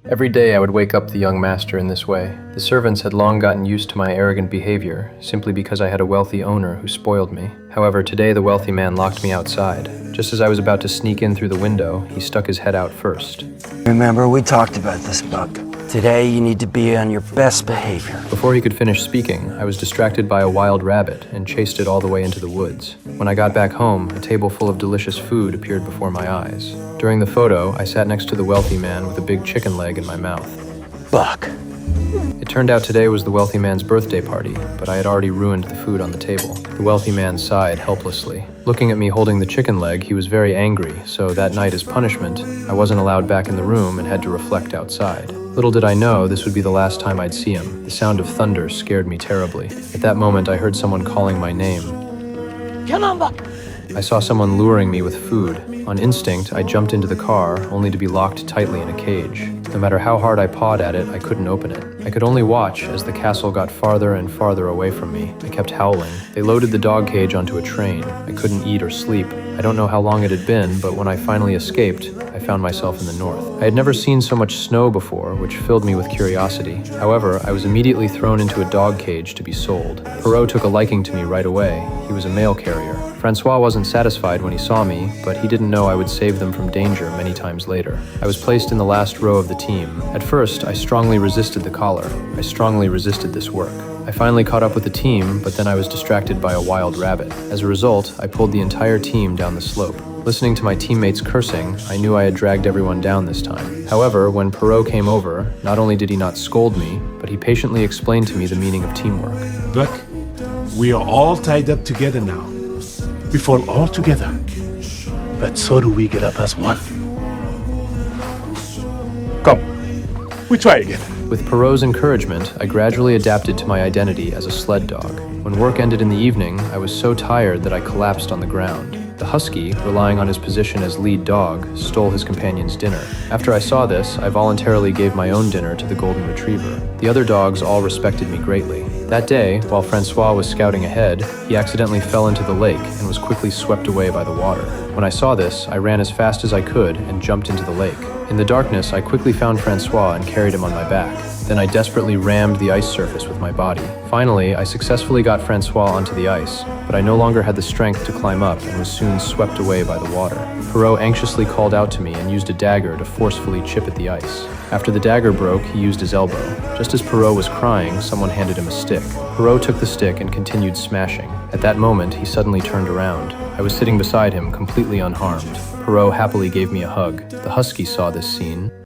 Every day I would wake up the young master in this way. The servants had long gotten used to my arrogant behavior, simply because I had a wealthy owner who spoiled me. However, today the wealthy man locked me outside. Just as I was about to sneak in through the window, he stuck his head out first. Remember, we talked about this, Buck. Today, you need to be on your best behavior. Before he could finish speaking, I was distracted by a wild rabbit and chased it all the way into the woods. When I got back home, a table full of delicious food appeared before my eyes. During the photo, I sat next to the wealthy man with a big chicken leg in my mouth. Buck. It turned out today was the wealthy man's birthday party, but I had already ruined the food on the table. The wealthy man sighed helplessly. Looking at me holding the chicken leg, he was very angry, so that night as punishment, I wasn't allowed back in the room and had to reflect outside. Little did I know this would be the last time I'd see him. The sound of thunder scared me terribly. At that moment, I heard someone calling my name. Come on, Buck. I saw someone luring me with food. On instinct, I jumped into the car, only to be locked tightly in a cage. No matter how hard I pawed at it, I couldn't open it. I could only watch as the castle got farther and farther away from me. I kept howling. They loaded the dog cage onto a train. I couldn't eat or sleep. I don't know how long it had been, but when I finally escaped, I found myself in the north. I had never seen so much snow before, which filled me with curiosity. However, I was immediately thrown into a dog cage to be sold. Perrault took a liking to me right away. He was a mail carrier. Francois wasn't satisfied when he saw me, but he didn't know I would save them from danger many times later. I was placed in the last row of the team. At first, I strongly resisted the collar. I strongly resisted this work. I finally caught up with the team, but then I was distracted by a wild rabbit. As a result, I pulled the entire team down the slope. Listening to my teammates cursing, I knew I had dragged everyone down this time. However, when Perrault came over, not only did he not scold me, but he patiently explained to me the meaning of teamwork. Buck, we are all tied up together now. We fall all together, but so do we get up as one. Come, we try again. With Perrault's encouragement, I gradually adapted to my identity as a sled dog. When work ended in the evening, I was so tired that I collapsed on the ground. The husky, relying on his position as lead dog, stole his companion's dinner. After I saw this, I voluntarily gave my own dinner to the golden retriever. The other dogs all respected me greatly. That day, while Francois was scouting ahead, he accidentally fell into the lake and was quickly swept away by the water. When I saw this, I ran as fast as I could and jumped into the lake. In the darkness, I quickly found Francois and carried him on my back. Then I desperately rammed the ice surface with my body. Finally, I successfully got Francois onto the ice, but I no longer had the strength to climb up and was soon swept away by the water. Perrault anxiously called out to me and used a dagger to forcefully chip at the ice. After the dagger broke, he used his elbow. Just as Perrault was crying, someone handed him a stick. Perrault took the stick and continued smashing. At that moment, he suddenly turned around. I was sitting beside him, completely unharmed. Perrault happily gave me a hug. The husky saw this scene.